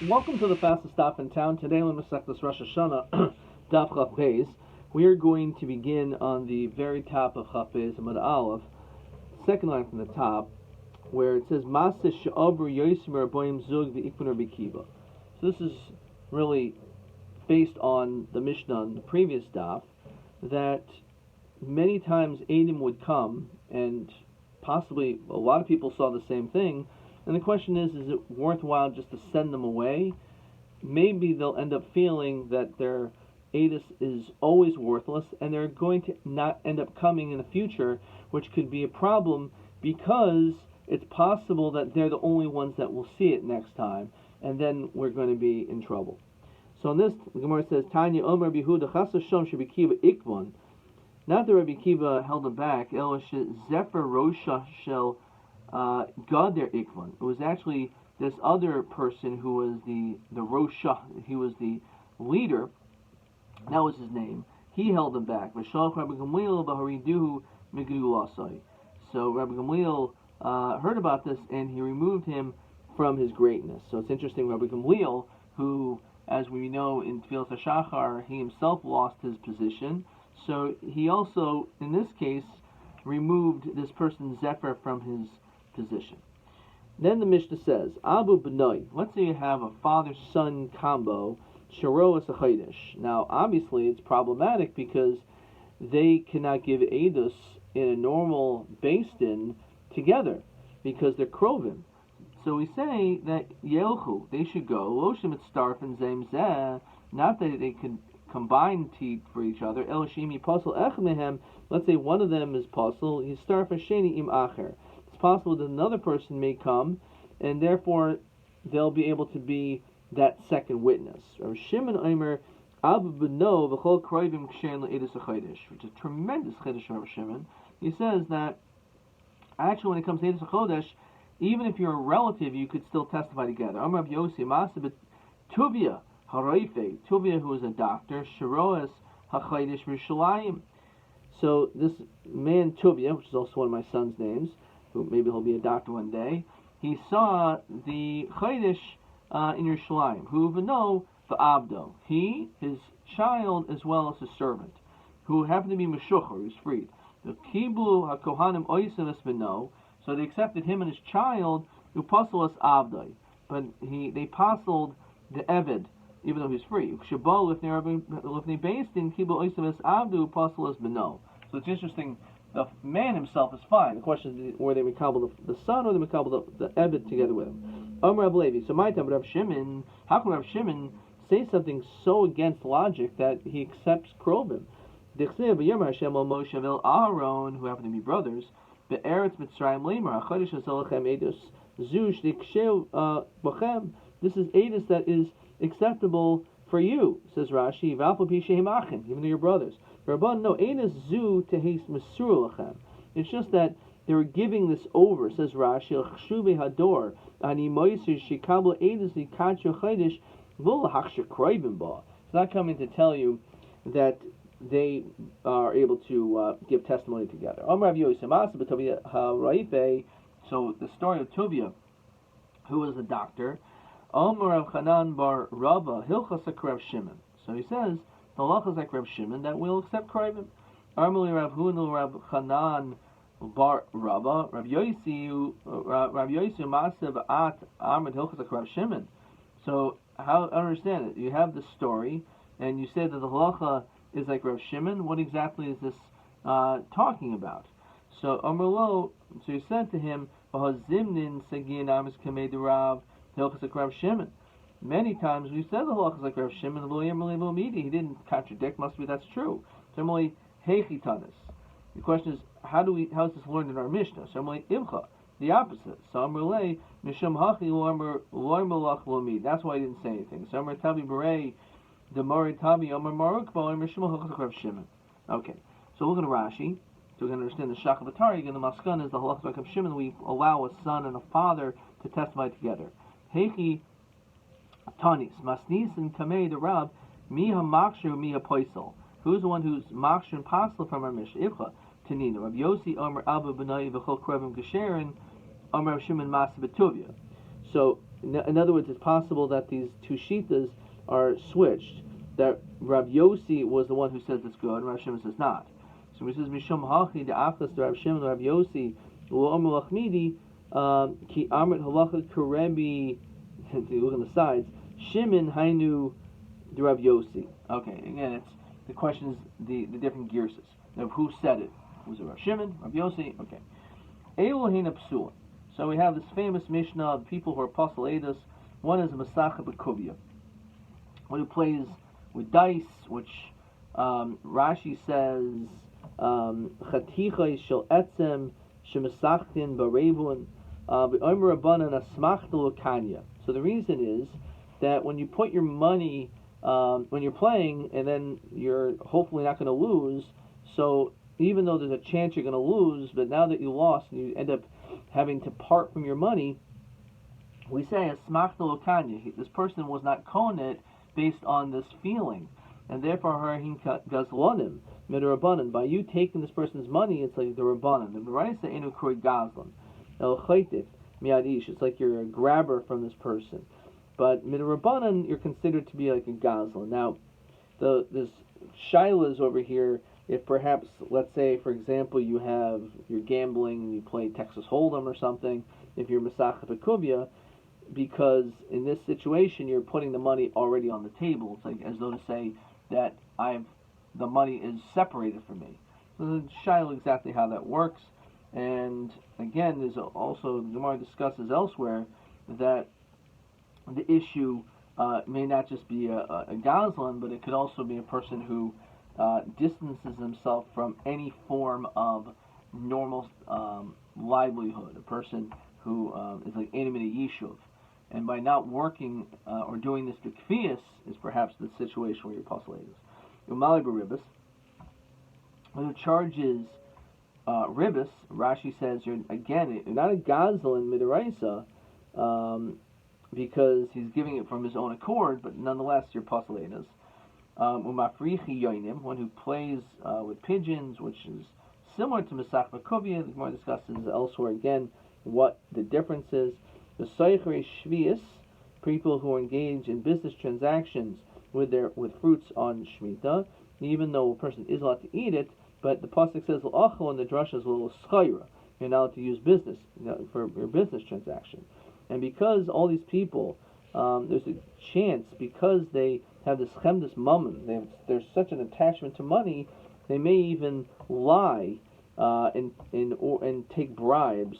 Welcome to the fastest stop in town. Today on Masechtas Rosh Hashana, Daf Chaf Beis. We are going to begin on the very top of Chaf Beis Amud Aleph, second line from the top, where it says Maseh She'avar Yosim Rabboim Zug V'Ikvin Rabbi Kiva. So this is really based on the Mishnah in the previous daf, that many times Edom would come, and possibly a lot of people saw the same thing. And the question is it worthwhile just to send them away? Maybe they'll end up feeling that their Adis is always worthless, and they're going to not end up coming in the future, which could be a problem because it's possible that they're the only ones that will see it next time, and then we're going to be in trouble. So in this, the Gemara says, Tanya Omer Bihuda Chasa Shom Shebi Kiva Ikvon. Not that Rabbi Kiva held him back, El Zephyr Rosha Shel God their Ikvan. It was actually this other person who was the Rosha, he was the leader, that was his name. He held him back. So Rabbi Gamliel heard about this and he removed him from his greatness. So it's interesting, Rabbi Gamliel, who, as we know in Tfilas HaShachar, he himself lost his position. So he also, in this case, removed this person Zephyr from his position. Then the Mishnah says, Abu B'nai. Let's say you have a father-son combo, Sharoas Achaydish. Now, obviously, it's problematic because they cannot give Eidos in a normal Beis Din together because they're Krovim. So we say that Yelchu, they should go, Loshim et Starf and Zem Zeh, not that they can combine teeth for each other, El Shimi Pasal Ech Mehem, let's say one of them is Pasal, Yistarf Hasheni Im Acher. It's possible that another person may come, and therefore they'll be able to be that second witness. Rav Shimon Omer Abu B'no V'chol Kroivim Kshein L'Edus HaChodesh, which is a tremendous Chodesh of Rav Shimon. He says that actually when it comes to Edus HaChodesh, even if you're a relative, you could still testify together. Amar Rav Yossi Maseh Tuvia Haroife, Tuvia, who was a doctor, Sharoas HaChodesh Rishalayim. So this man Tuvia, which is also one of my son's names, maybe he'll be a doctor one day, he saw the Chodesh in Yerushalayim, who v'no v'abdo, he, his child, as well as his servant, who happened to be Meshucher, who was freed. The Kiblu HaKohanim Oisenes v'no, so they accepted him and his child, who pasul as abdoi, but they pasuled the Eved, even though he's free. Shabal lifnei Beis Din Kiblu Oisenes abdu pasul as b'no. So it's interesting. The man himself is fine. The question is, were they makabel the son or they makabel the Ebed together with him? Rav Levi. So my time, Rav Shimon, how can Rav Shimon say something so against logic that he accepts Krovim? Aaron, who happen to be brothers, Be'eretz Mitzrayim Lemar, Chodesh Hazelachem Edus, Zush Dikshev this is Edus that is acceptable for you, says Rashi, even though you're brothers. Rabban, no, zu tehis mesur lachem. It's just that they were giving this over, says Rashi, l'chshuve hador, ani moiser shikabel eines likacho chaydish v'lo hachshir kroivim ba. It's not coming to tell you that they are able to give testimony together. Amar Rav Yosef Masa b'Tovia ha'raife. So the story of Tovia, who was a doctor, Amar Rav Chanan bar Rabba hilchas Rav Shimon. So he says, the halacha is like Rav Shimon, that will accept Kroivim. Armali Rav Hunu Rav Chanan bar Rabba Rav Yosi Masev At Amid Hilchas like Rav Shimon. So how I understand it? You have the story, and you say that the halacha is like Rav Shimon. What exactly is this talking about? So Amrlo, so he said to him, V'hazimnin Segin Amis Kamei Rav Hilchas like Rav Shimon. Many times we said the halacha is like Rav Shimon, he didn't contradict, must be that's true. Similarly, heichitanis. The question is, how is this learned in our Mishnah? Similarly, imcha, the opposite. Samrulay, misham hachi loy malach lomi. That's why I didn't say anything. Samr tabi berei, the mori tabi amar marukbo, and misham halacha like Rav Shimon. Okay, so look at Rashi. So we can understand the shakavatari, and the maskan is the halacha like Rav Shimon. We allow a son and a father to testify together. Heichi Tanis, Masnis and Kamei the Rab, Miha Makshu, Miha Poisel. Who's the one who's Makshu and Pasel from our Mishnah? Ivcha, Tanina, Rav Yossi, Omer Abba Benai, V'chol Krevim Gesherin, Omer Rav Shimon Masa Betuvia. So In other words, it's possible that these two shitas are switched. That Rav Yossi was the one who says it's good, and Rav Shimon says not. So he says Mishum Hachi the Achas to Rav Shimon Rav Yossi U'Omer Lachmidi Ki Amrit Halacha Karebi. You look on the sides. Shimon Hainu the Rav Yossi. Okay, again, it's the question is the different girses of who said it. Was it Rav Shimon, Rav Yossi? Okay. Elohim Psul. So we have this famous Mishnah of people who are Pasaladus. One is Masacha B'Kuvya, one who plays with dice, which Rashi says Chaticha Shel Etzem Shemasachtin Barevun V'Omer Rabbanan Asmachta Kanya. So the reason is that when you put your money when you're playing, and then you're hopefully not going to lose, so even though there's a chance you're going to lose, but now that you lost and you end up having to part from your money, we say Asmachta Lokanya. This person was not konet based on this feeling, and therefore Harahim Gazlonim Midrabanan. By you taking this person's money, it's like the Rabbanan. The Baraisa Enu Kroy Gazlan El Chaytif Miadish. It's like you're a grabber from this person. But midrabanan, you're considered to be like a gazlan. Now, this shaila is over here. If perhaps, let's say, for example, you're gambling and you play Texas Hold'em or something. If you're Masachet Bekuvia, because in this situation you're putting the money already on the table. It's like as though to say that the money is separated from me. So the shaila exactly how that works. And again, there's also the Gemara discusses elsewhere that the issue may not just be a gazlan, but it could also be a person who distances himself from any form of normal livelihood, a person who is like animated yishuv. And by not working or doing this b'kfiyas is perhaps the situation where you're postulated. Umali b'ribis, when it charges ribis, Rashi says you're not a gazlan midaraisa, because he's giving it from his own accord, but nonetheless, you're poselenas. Umafrichi yoinim, one who plays with pigeons, which is similar to Masach Makovia. The Gemara discusses elsewhere again what the difference is. The Soichere Shvius, people who engage in business transactions with fruits on Shemitah, even though a person is allowed to eat it, but the pasuk says l'achol and the drasha is a little schayra. You're not allowed to use business for your business transaction. And because all these people, there's a chance, because they have this chemdus mammon, there's such an attachment to money, they may even lie and take bribes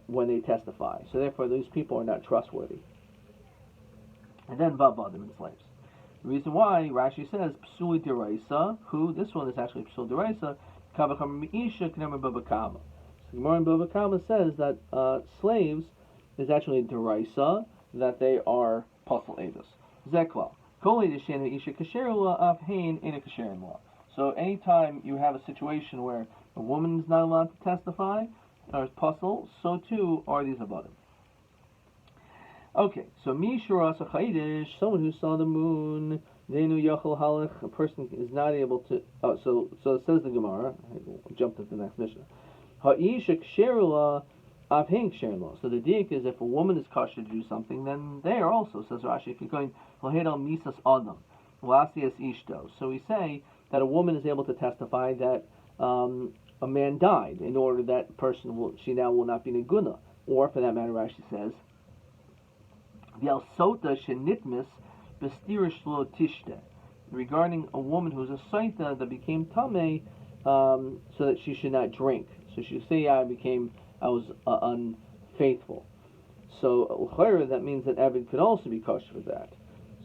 when they testify. So therefore, these people are not trustworthy. And then vavadim and slaves. The reason why Rashi says psuli deraisa, who this one is actually psul deraisa, kavacham meisha k'nemer babakama. So Gemara in Babakama says that slaves is actually deraisa, that they are posel edus. Zekla. So anytime you have a situation where a woman is not allowed to testify, or is posel, so too are these avadim. Okay, so Mishura Sachaidish, someone who saw the moon, Denu Yachal Halach, a person is not able to. So it says the Gemara. I jumped into the next mission. Ha'ishak Sherula Avhink Sherula. So the diak is if a woman is kosher to do something, then they are also, says Rashi, if you're going Lahedal Misas Adam, Lasias Ishto. So we say that a woman is able to testify that a man died in order that person she now will not be Niguna. Or for that matter, Rashi says, Sota shenitmis bestirish lo tishte, regarding a woman who's a saita that became tameh, so that she should not drink. So she say, I was unfaithful. So that means that Evid could also be kosher for that.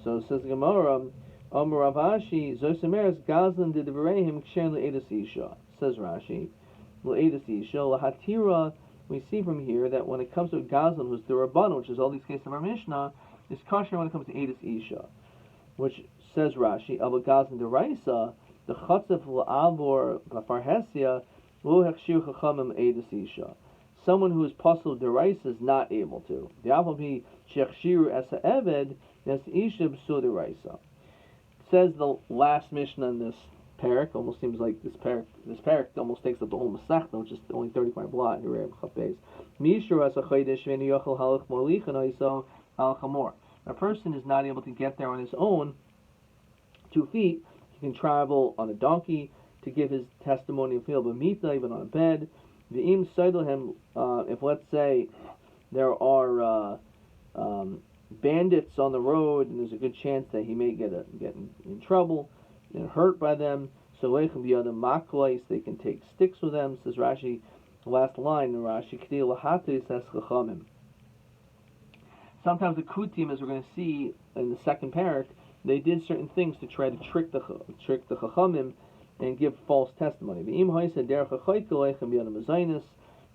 So it says Gemara, Omer Rav Ashi Zosemeres Gazlan de Devarehim Kshen le'edus isha. Says Rashi, le'edus isha lahatira. We see from here that when it comes to Gazlan, who's the Rabban, which is all these cases of our Mishnah, is kosher when it comes to Edus Isha, which says Rashi, Abba Gazlan de Raisa, the Chatzef la'avor b'farhesia lo hechshir chachamim Edus Isha. Someone who is possible de Raisa is not able to. The Avabi shechshiru esa eved nes Isha b'sul de Raisa. Says the last Mishnah in this parak, almost seems like this parak almost takes up the whole Masechta, which is only 35 blot in Reb Chapez. Mishur as a chaydish v'ni yochel halach molichan oiso al chamor. A person is not able to get there on his own 2 feet. He can travel on a donkey to give his testimony of Phil B'mita, even on a bed. V'im Seidelhem, if let's say there are bandits on the road and there's a good chance that he may get in trouble and hurt by them, so Leichem B'yadam Maklais, they can take sticks with them, says Rashi, the last line in Rashi, K'dei Lahatis Es Chachamim. Sometimes the Kutim, as we're going to see in the second parak, they did certain things to try to trick the Chachamim and give false testimony.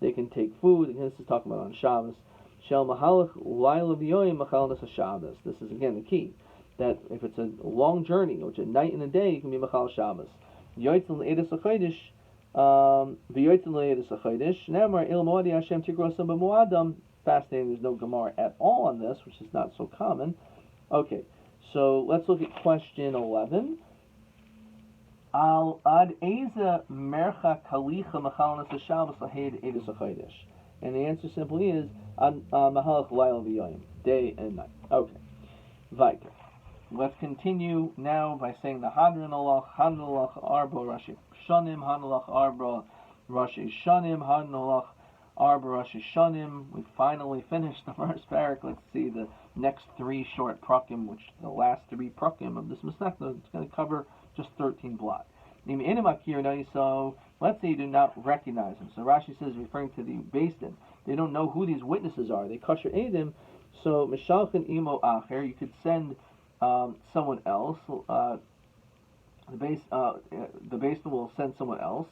They can take food. Again, this is talking about on Shabbos. This is again the key, that if it's a long journey, which a night and a day, it can be Machal Shabbos. Fascinating, there's no Gemara at all on this, which is not so common. Okay, so let's look at question 11. Al ad eza mercha kalicha machalnas Shabbos lahed edus achodesh, and the answer simply is mahalach laila v'yoyim, day and night. Okay, weiter. Let's continue now by saying the Hadran alach arba rashi shanim, hanalach arba rashi shanim, hanalach arba rashi shanim. We finally finished the first parak. Let's see the next 3 short prakim, which the last 3 prakim of this Masechta. It's going to cover just 13 blot. So let's say you do not recognize him. So Rashi says, referring to the Beis Din, they don't know who these witnesses are. They kosher edim. So mishalchin imo acher, you could send someone else. The Beis Din will send someone else.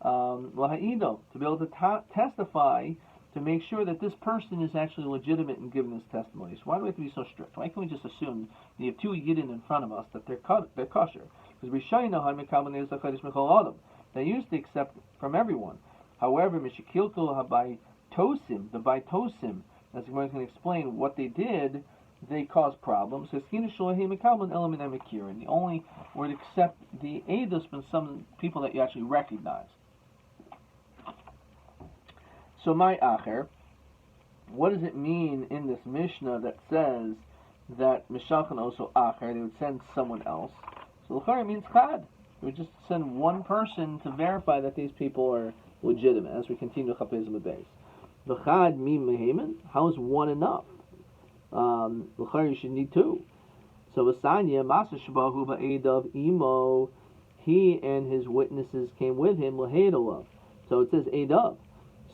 Laha'ido, to be able to testify, to make sure that this person is actually legitimate in giving this testimony. So why do we have to be so strict? Why can't we just assume that you have 2 Yidden in front of us, that they're kosher? Because we they used to accept from everyone. However, Mishikilko Habaitosim, the Baitosim, as we're going to explain what they did, they caused problems. And the only would accept the Eidos from some people that you actually recognize. So my acher, what does it mean in this Mishnah that says that Mishalchan also acher, they would send someone else? So l'chara means chad. They would just send one person to verify that these people are legitimate, as we continue to chapez the base. L'chad mi mehemen, how is one enough? L'chara you should need 2. So Vasanya, Masa Shabahu Ba'edav Imo, he and his witnesses came with him, Lahedalav. So it says Edav.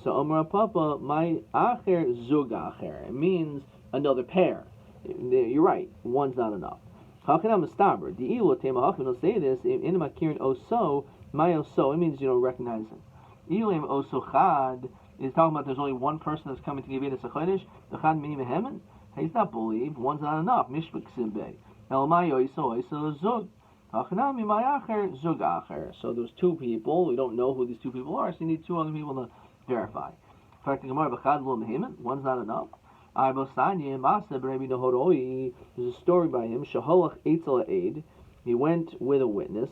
So Omar Papa, my acher zug acher. It means another pair. You're right, one's not enough. How can I mistaber? The ilu tema hachim will say this in makirin oso, my oso. It means you don't recognize him. Ilim oso chad is talking about there's only one person that's coming to give it a chodesh. The chad mini mehemen. He's not believed. One's not enough. Mishpik simbe. El mayo iso zug. Hachanami my acher zug acher. So there's 2 people. We don't know who these 2 people are. So you need 2 other people to verify. One's not enough. There's a story by him. Shaholach Eitzel Eid. He went with a witness.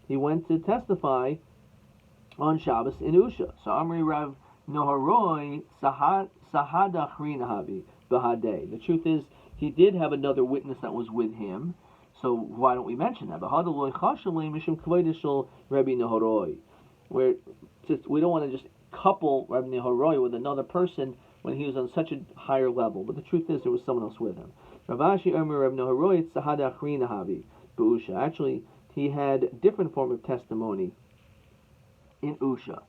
He went to testify on Shabbos in Usha. So Amri Rav Noharoi Sahada Chrinahavi Bahadeh. The truth is, he did have another witness that was with him. So why don't we mention that? Where we don't want to just couple Rabbi Nehorai with another person when he was on such a higher level. But the truth is, there was someone else with him. Ravashi Omer Rabbi Nehorai Sahada Chrinahavi B'Usha. Actually, he had a different form of testimony in Usha.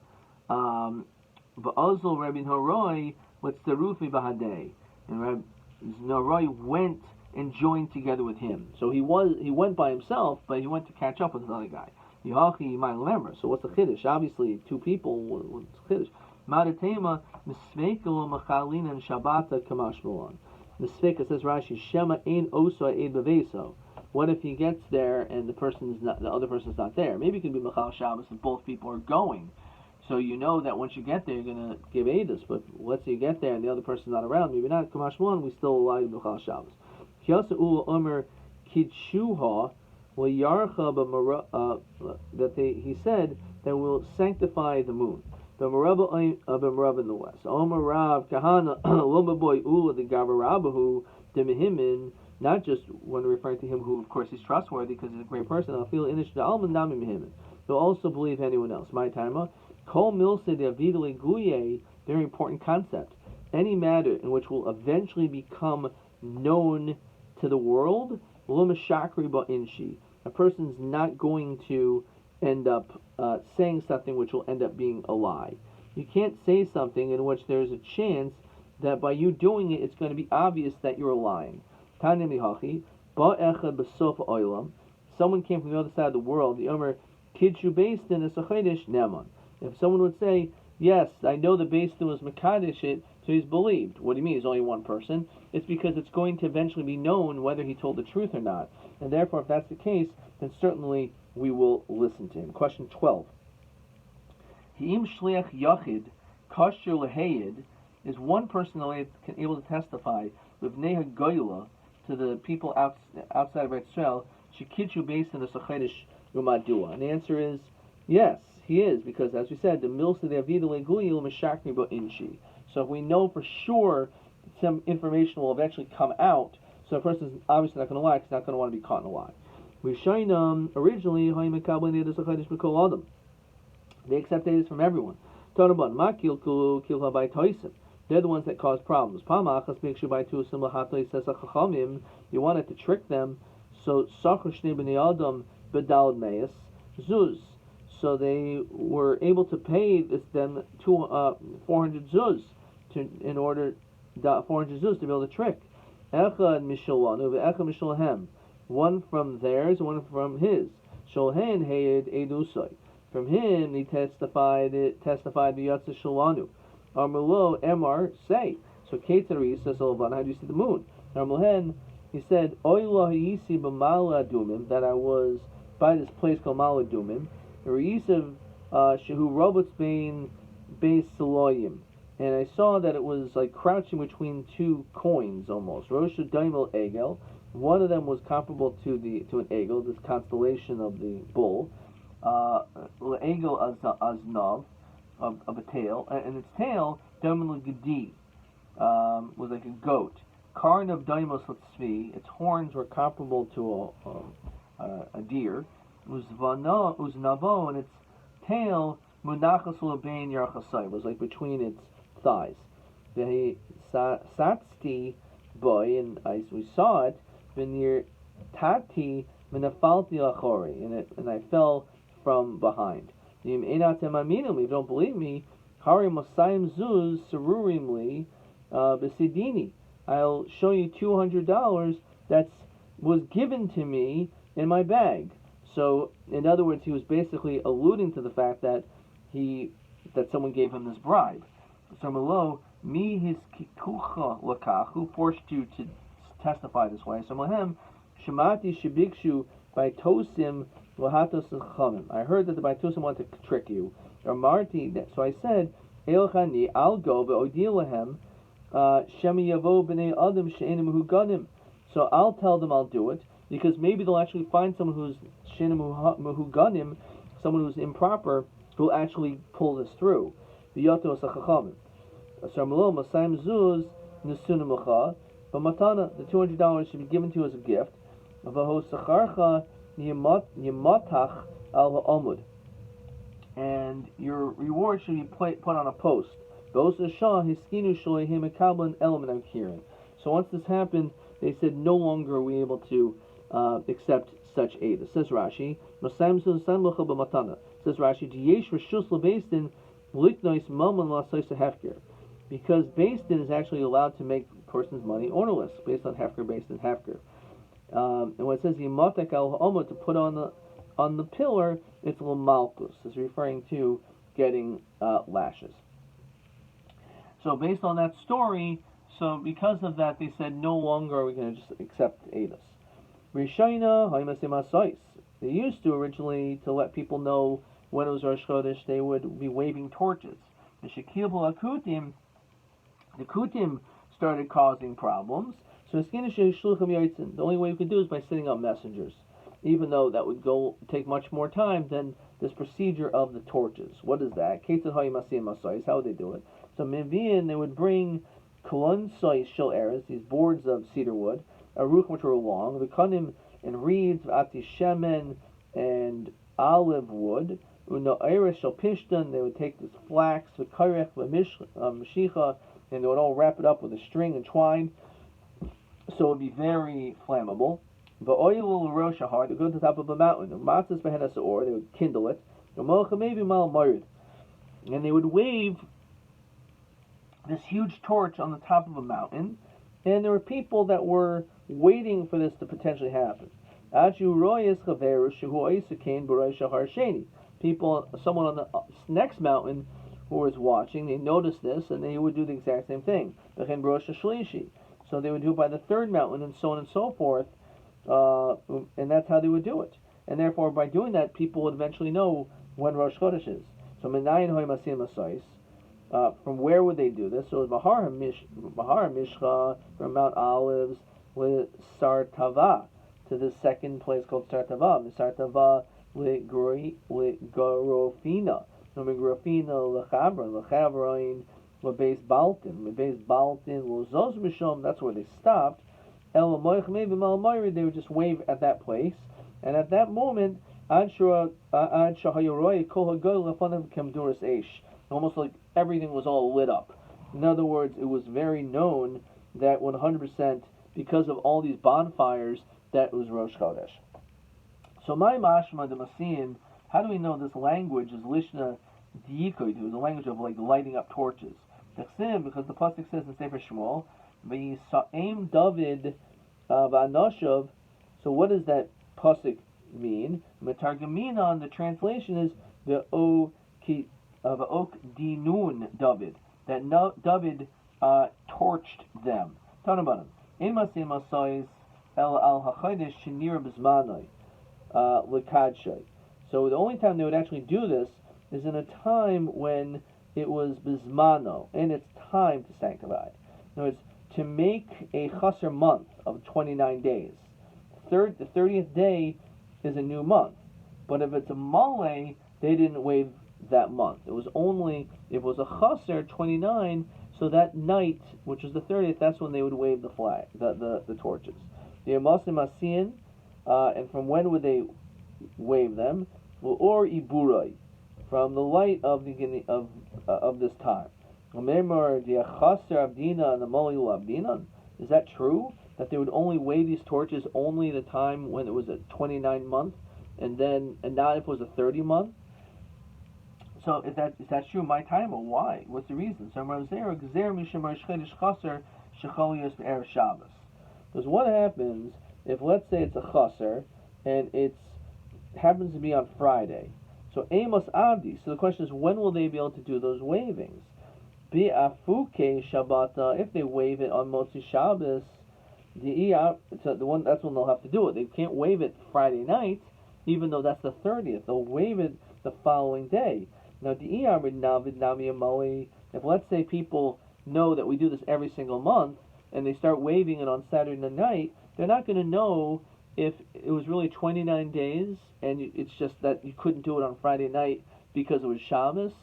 V'Ozl Rabbi Nehorai with Sarufi Bahadei, and Rabbi Nehorai went and joined together with him. So he went by himself, but he went to catch up with another guy. Yahachi, you might remember. So what's the chiddush? Obviously, 2 people. What's the chiddush? Madatema misveikelo machalin and Shabbata kamashmalon. Misveika says Rashi Shema ein oso eid beveso. What if he gets there and the other person's not there? Maybe it can be Machal Shabbos if both people are going. So you know that once you get there, you're going to give Eidos. But let's say you get there and the other person's not around. Maybe not kamashmalon. We still allow you Machal Shabbos. Kiyasa ula omer kidshuha. He said that will sanctify the moon. B'Marav in the west. Omer Rav Kahana Loma Boy Ula the Gavarabahu Demihimin. Not just when referring to him, who of course is trustworthy because he's a great person. I'll feel inish the Alman Dami Mihimin. They'll also believe anyone else. My timer. Kol Milse de Avidale Guye. Very important concept. Any matter in which will eventually become known to the world, a person's not going to end up saying something which will end up being a lie. You can't say something in which there's a chance that by you doing it, it's going to be obvious that you're lying. Someone came from the other side of the world. The Omer Kidshu Basin is a Chaydish Neman. If someone would say, yes, I know the Basin was Makadish it, so he's believed. What do you mean? He's only one person. It's because it's going to eventually be known whether he told the truth or not. And therefore, if that's the case, then certainly we will listen to him. Question 12. Ha'im shliach yachid kosher lehayid is one person able to testify with neha goyla to the people outside of Israel shekidchu based on the sachedish umadua. And the answer is yes, he is, because as we said, the milsa de avida leguyil meshakri bo inchi. So if we know for sure some information will eventually come out, so a person is obviously not going to lie, because he's not going to want to be caught in a lie. Originally, they accepted this from everyone. They're the ones that cause problems. You wanted to trick them, so so they were able to pay them 400 zuz in order 400 zuz to be able to trick. One from theirs, one from his. Sholhen hayed edusai. From him, he testified the Yatsa Shalanu. Armulo Emar say. So Ketari says, how do you see the moon? Armulohen, he said, Oyla Yisi B'Mala Dumim, that I was by this place called Mala Dumim. Reisav Shehu Robots Bain Beis Saloyim. And I saw that it was like crouching between two coins almost. Rosh Daimel Egel. One of them was comparable to an egel, this constellation of the bull. Egel aznav, of a tail, and its tail, Daimel Gedi, was like a goat. Karn of Daimos Latzvi, its horns were comparable to a deer. Uznavo, and its tail, Munachas Labain Yarchasai, was like between its thighs. The Satsti boy, and we saw it, near Tati Minafalti Achori, and I fell from behind. If you don't believe me, Hari Mosayim Zuz Sarurimli Besidini. I'll show you $200 that was given to me in my bag. So, in other words, he was basically alluding to the fact that someone gave him this bribe. So, Malo, mi his kikucha lakach, who forced you to testify this way. So, Mohem, Shemati Shibikshu by Tosim Lahatos Chamim. I heard that the Baitosim wanted to trick you. Or Marti, so I said, Eilchani, I'll go, but Odilahem, Shemi Yavo B'nei Adam She'enim Muhuganim. So I'll tell them I'll do it, because maybe they'll actually find someone who's She'enim Muhuganim, someone who's improper, who'll actually pull this through. V'yoto Sachachamim. So Amalo Masayim Zuz Nesunamucha. But Matana, the $200 should be given to you as a gift. And your reward should be put on a post. So once this happened, they said no longer are we able to accept such aid. It says Rashi, because Beis Din is actually allowed to make a person's money ownerless based on Hefker, based on Hefker. And when it says Yimatek al Ha'oma, to put on the pillar, it's Lamalkus. It's referring to getting lashes. So based on that story, so because of that, they said no longer are we going to just accept Eidos. Rishayna Haimasim. They used to originally, to let people know when it was Rosh Chodesh, they would be waving torches. The Shekil Akutim, the Kutim started causing problems. So the only way we could do is by sending out messengers. even though that would take much more time than this procedure of the torches. What is that? How would they do it? So Minvian, they would bring kolon sois shel eres, these boards of cedar wood, aruch, which were long, the kanim and reeds, ati shemen and olive wood, uno eres shel pishtan, they would take this flax, the karech, the mishicha, and they would all wrap it up with a string and twine, so it would be very flammable. The oil will Rosh, they would go to the top of a mountain. The matzahs behenas or they would kindle it. And they would wave this huge torch on the top of a mountain, and there were people that were waiting for this to potentially happen. People, someone on the next mountain who was watching, they noticed this, and they would do the exact same thing. So they would do it by the third mountain, and so on and so forth, and that's how they would do it. And therefore, by doing that, people would eventually know when Rosh Chodesh is. So, from where would they do this? So it was Bahar Mishcha from Mount Olives with Sartava to the second place called Sartava. Sartava with Garofina. So Garofina Lechavrain with Beis Baltin. With Beis Baltin Lozos Mishom, that's where they stopped. They would just wave at that place. And at that moment, almost like everything was all lit up. In other words, it was very known that 100%, because of all these bonfires, that it was Rosh Chodesh. So my mashma de Masian, how do we know this language is Lishna Diyikoid? It was a language of like lighting up torches. Because the pasuk says in Sefer Shmuel, V'yisa'im David v'anoshav. So what does that pasuk mean? Metargamina, the translation is the ok dinun David, that David torched them. Talking about him. Imasim asayis el al hachodesh shenira b'zmanoi lekadshay. So the only time they would actually do this is in a time when it was bizmano, and it's time to sanctify. In other words, to make a chaser month of 29 days. The 30th day is a new month. But if it's a male, they didn't wave that month. It was only, if it was a chaser, 29, so that night, which is the 30th, that's when they would wave the flag, the torches. The Amasim Asiyan, and from when would they wave them? Well, or Iburai, from the light of the beginning of this time. Is that true? That they would only wave these torches only the time when it was a 29 month, and not if it was a 30 month? So is that true? My time, or why? What's the reason? So because what happens if, let's say, it's a chaser and it happens to be on Friday? So Amos Abdi. So the question is, when will they be able to do those wavings? Bi'afuke Shabbata, if they wave it on Motzi Shabbos, that's when they'll have to do it. They can't wave it Friday night, even though that's the 30th. They'll wave it the following day. Now, if let's say people know that we do this every single month, and they start waving it on Saturday night, they're not going to know if it was really 29 days, and it's just that you couldn't do it on Friday night because it was Shabbos,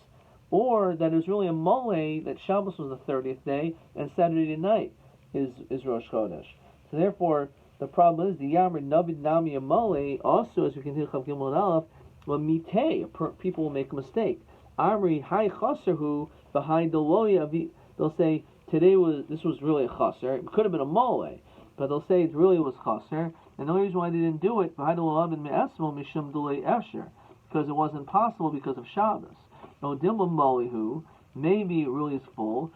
or that it was really a mole, that Shabbos was the 30th day, and Saturday night is Rosh Chodesh. So therefore, the problem is, the Yamr Navid Nami Amole, also, as we can hear Chav Gimel and Aleph, well, mitei, people will make a mistake. Amri Hai Chaserhu, behind the Loya, they'll say, this was really a chaser. It could have been a mole, but they'll say it really was chaser. And the only reason why they didn't do it, because it wasn't possible because of Shabbos. Maybe it really is full.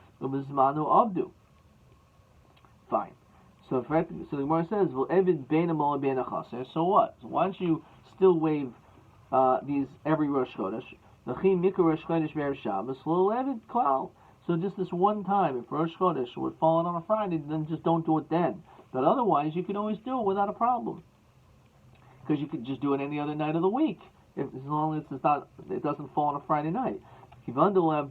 Fine. So the Gemara says, so what? So why don't you still wave these every Rosh Chodesh? So just this one time, if Rosh Chodesh would fall on a Friday, then just don't do it then. But otherwise, you can always do it without a problem, because you could just do it any other night of the week, as long as it doesn't fall on a Friday night. The problem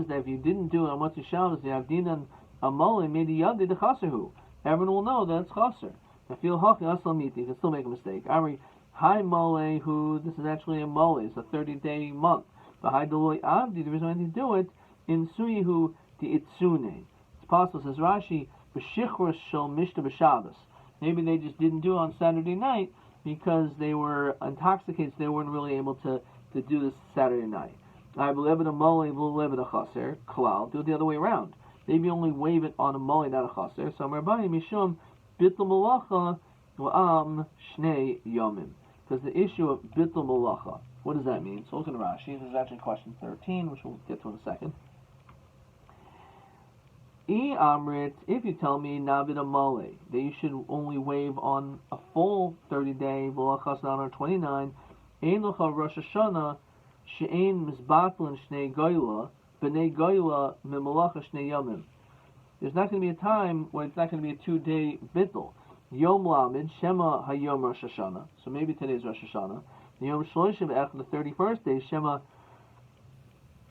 is that if you didn't do it on Motzei Shabbos, the Avdin and Amole made the Yadi the Chaserhu. everyone will know that it's chaser. I feel haki asal miti. You can still make a mistake. Ari hi mole who this is actually a mole. It's a 30-day month. But hi doloi avdi. The reason why they do it in suyihu the itsune. It's possible, says Rashi, b'shichros shel mishta b'Shabbos. Maybe they just didn't do it on Saturday night because they were intoxicated. So they weren't really able to do this Saturday night. I believe in a mole, believe in a chaser. Klal. Do it the other way around. Maybe only wave it on a mole, not a chaser. So Rabbi mishum bittul malacha wa'am shnei yomim. Because the issue of bittul malacha, what does that mean? So look at Rashi. This is actually question 13, which we'll get to in a second. Amrit, if you tell me navid mole that you should only wave on a full 30-day v'lachas not on 29, ein locha Rosh Hashana she'ein mizbatlin shnei goyla b'nei goyla mimalacha shnei yomim. There's not going to be a time when it's not going to be a 2-day bittul. Yom Lamid Shema Hayom Rosh Hashana. So maybe today's Rosh Hashana. Yom Shloshim Ech, the 31st day Shema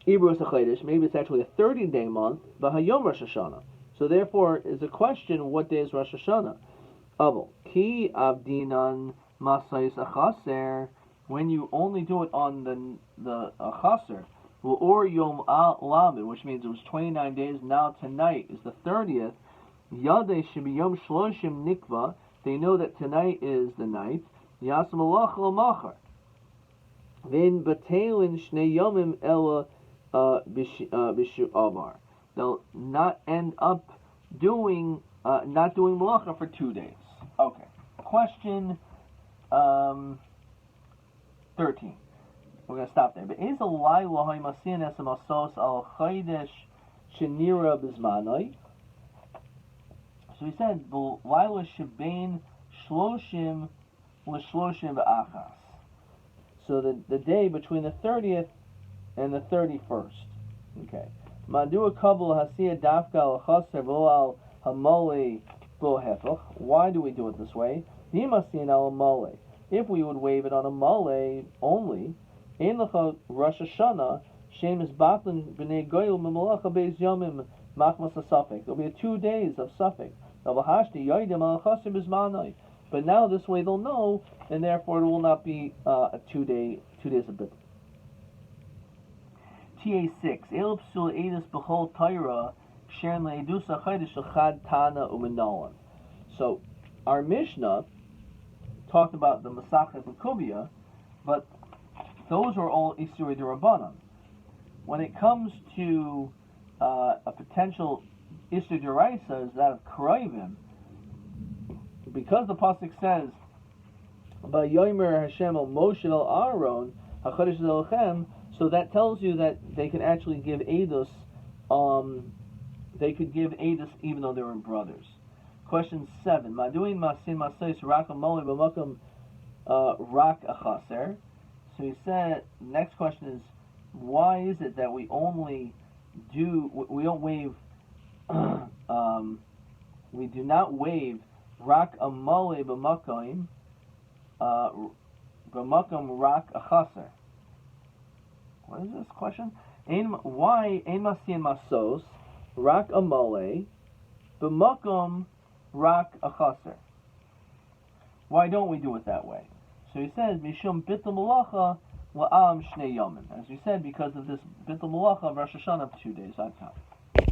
Ibrus HaChodesh. Maybe it's actually a 30-day month, but Hayom Rosh Hashana. So therefore, is a question: what day is Rosh Hashana? Abel Ki Avdinan Masais Achaser. When you only do it on the Achaser, or Yom Lamid, which means it was 29 days. Now tonight is the 30th. Yadei Shibiyom Shloshim Nikva. They know that tonight is the night. Yasam Alach Machar. Then Batelin Shnei Yomim Ela Bishu Avar. They'll not end up doing not doing malacha for 2 days. Okay. Question 13. We're gonna stop there. But is a lie lahay masian esam asos al chaydesh shenira bizmanoi? So he said, "Laila shebein shloshim l'shloshim v'achas." So the day between the 30th and the 31st. Okay. Madua kabul hasiya dafka al chaser v'al hamole v'hefach. Why do we do it this way? Nimasian al mole. If we would wave it on a mole only, ein lecha Rosh Hashana shemis batlin b'nei goyel memalacha beis yomim machmas hasafek. There'll be 2 days of suffix. But now this way they'll know, and therefore it will not be a 2 days of bittul. TA6. Elipsul edus b'chol Torah sharon le'edusa chaydish l'chad tana u'menalan. So our Mishnah talked about the Masachet Makubia, but those are all Isuri D'Rabbanan. When it comes to a potential Isur D'Oraisa, is that of Karayvim, because the pasuk says, "Vayomer Hashem al Moshe el Aaron hachodesh zelchem," so that tells you that they can actually give edus. They could give edus even though they were brothers. Question 7. Maduin masin masais rak amoli b'makom rak achaser. So he said. Next question is, why is it that we don't wave? We do not wave rak amole b'makom rak achaser. What is this question? Why ein masian masos rak amole b'makom rak achaser? Why don't we do it that way? So he says mishum bittul malacha la'am shnei yomim. As we said, because of this bittul malacha of Rosh Hashana of 2 days.